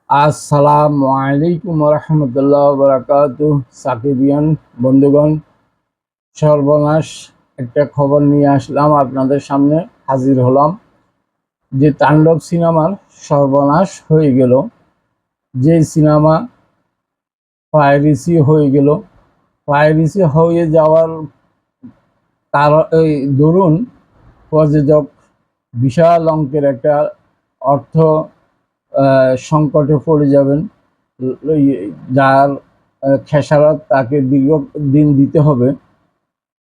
আসসালামু আলাইকুম রহমতুল্লাহ বারাকাতুহ। সাকিবিয়ান বন্ধুগণ, সর্বনাশ একটা খবর নিয়ে আসলাম, আপনাদের সামনে হাজির হলাম যে তাণ্ডব সিনেমার সর্বনাশ হয়ে গেল। যে সিনেমা পাইরেসি হয়ে গেল, পাইরেসি হয়ে যাওয়ার কারণ এই দরুন প্রযোজক বিশাল অঙ্কের একটা অর্থ সংকটে পড়ে যাবেন, যার খেসারত তাকে দীর্ঘদিন দিতে হবে।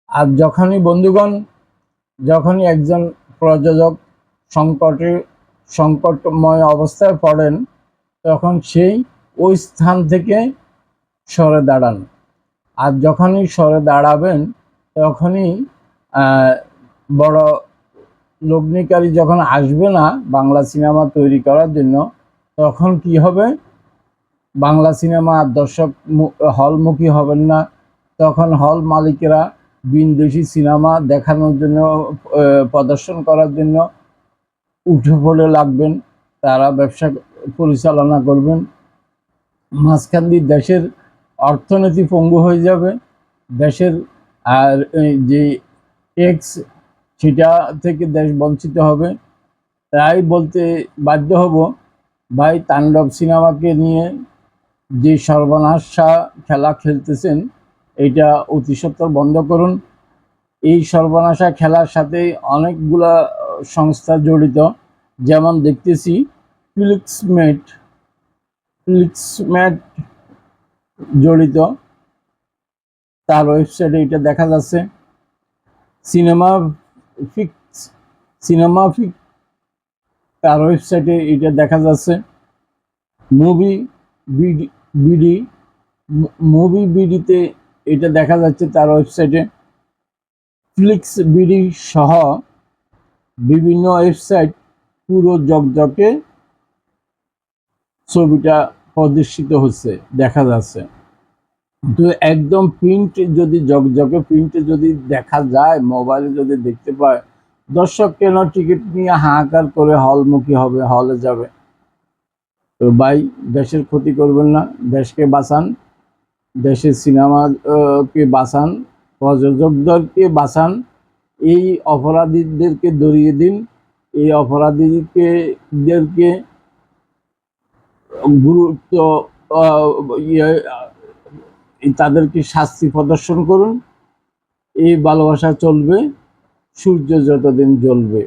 আর যখনই একজন প্রযোজক সংকটময় অবস্থায় পড়েন, তখন সেই ওই স্থান থেকে সরে দাঁড়ান। আর যখনই সরে দাঁড়াবেন, তখনই বড় লগ্নিকারী যখন আসবে না বাংলা সিনেমা তৈরি করার জন্য, তখন কি হবে? বাংলা সিনেমা দর্শক হলমুখী হবেন না। তখন হল মালিকেরা বিদেশি সিনেমা দেখানোর জন্য, প্রদর্শন করার জন্য উঠে পড়ে লাগবেন। তারা ব্যবসা পরিচালনা করবেন। মাঝখান দিয়ে দেশের অর্থনীতি পঙ্গু হয়ে যাবে। দেশের আর যে ট্যাক্স, সেটা থেকে দেশ বঞ্চিত হবে। তাই বলতে বাধ্য হব, ভাই, তাণ্ডব সিনেমাকে নিয়ে যে সর্বনাশা খেলা খেলতেছেন, এটা অতি সত্বর বন্ধ করুন। এই সর্বনাশা খেলার সাথে অনেকগুলা সংস্থা জড়িত, যেমন দেখতেছি ফ্লিক্সমেট জড়িত। তার ওয়েবসাইটে এটা দেখা যাচ্ছে। সিনেমাফিক তার ওয়েবসাইটে এটা দেখা যাচ্ছে। মুভি বিডি মুভি বিডিতে এটা দেখা যাচ্ছে তার ওয়েবসাইটে। ফ্লিক্স বিডি সহ বিভিন্ন ওয়েবসাইট পুরো জকজকে ছবিটা প্রদর্শিত হচ্ছে, দেখা যাচ্ছে। তো একদম প্রিন্ট যদি জকজকে প্রিন্টে যদি দেখা যায়, মোবাইলে যদি দেখতে পায়, দর্শক কেন টিকিট নিয়ে হাহাকার করে হলমুখী হবে, হলে যাবে? তো ভাই, দেশের ক্ষতি করবেন না, দেশকে বাঁচান, দেশের সিনেমাকে বাঁচান, প্রযোজকদেরকে বাঁচান। এই অপরাধীদেরকে ধরিয়ে দিন। এই অপরাধীদেরকে গুরুত্ব, তাদেরকে শাস্তি প্রদর্শন করুন। এই ভালোবাসা চলবে সূর্য যতদিন জ্বলবে।